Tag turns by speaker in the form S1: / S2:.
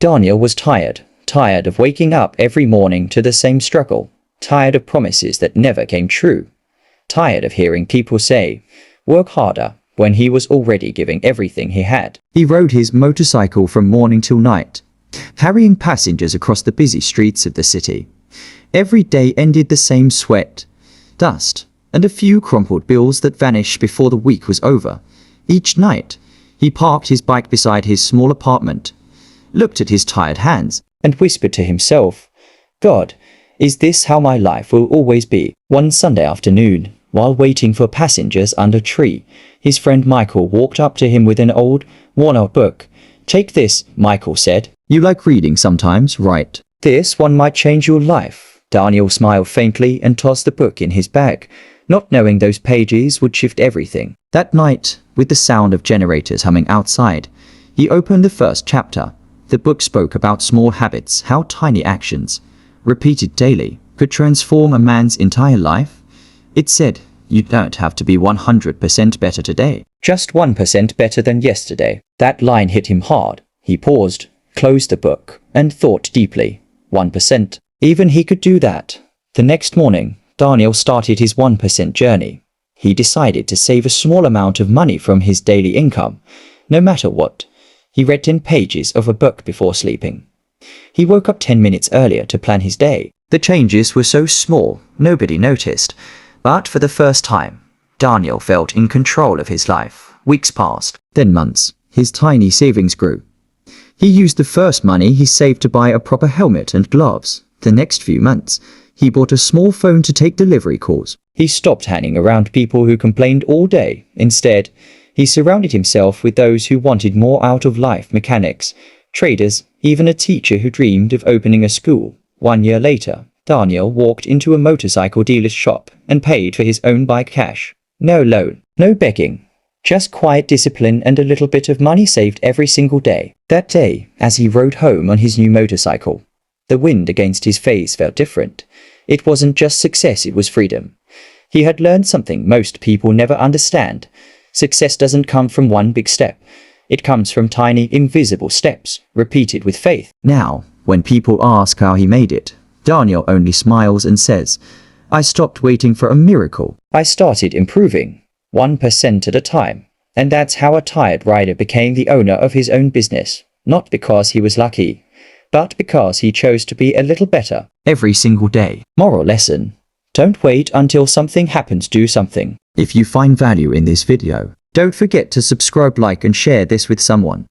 S1: Daniel was tired of waking up every morning to the same struggle, tired of promises that never came true, tired of hearing people say, "Work harder," when he was already giving everything he had. He rode his motorcycle from morning till night, carrying passengers across the busy streets of the city. Every day ended the same: sweat, dust, and a few crumpled bills that vanished before the week was over. Each night, he parked his bike beside his small apartment, looked at his tired hands, and whispered to himself, "God, is this how my life will always be?" One Sunday afternoon, while waiting for passengers under a tree, his friend Michael walked up to him with an old, worn-out book. "Take this," Michael said. "You like reading sometimes, right? This one might change your life." Daniel smiled faintly and tossed the book in his bag, not knowing those pages would shift everything. That night, with the sound of generators humming outside, he opened the first chapter. The book spoke about small habits, how tiny actions, repeated daily, could transform a man's entire life. It said, you don't have to be 100% better today, just 1% better than yesterday. That line hit him hard. He paused, closed the book, and thought deeply. 1%. Even he could do that. The next morning, Daniel started his 1% journey. He decided to save a small amount of money from his daily income, no matter what. He read 10 pages of a book before sleeping. He woke up 10 minutes earlier to plan his day. The changes were so small, nobody noticed. But for the first time, Daniel felt in control of his life. Weeks passed, then months. His tiny savings grew. He used the first money he saved to buy a proper helmet and gloves. The next few months, he bought a small phone to take delivery calls. He stopped hanging around people who complained all day. Instead, he surrounded himself with those who wanted more out of life: mechanics, traders, even a teacher who dreamed of opening a school. 1 year later, Daniel walked into a motorcycle dealer's shop and paid for his own bike cash. No loan, no begging. Just quiet discipline and a little bit of money saved every single day. That day, as he rode home on his new motorcycle, the wind against his face felt different. It wasn't just success, it was freedom. He had learned something most people never understand. Success doesn't come from one big step. It comes from tiny, invisible steps, repeated with faith. Now, when people ask how he made it, Daniel only smiles and says, "I stopped waiting for a miracle. I started improving, 1% at a time." And that's how a tired rider became the owner of his own business. Not because he was lucky, but because he chose to be a little better every single day. Moral lesson: don't wait until something happens, do something. If you find value in this video, don't forget to subscribe, like, and share this with someone.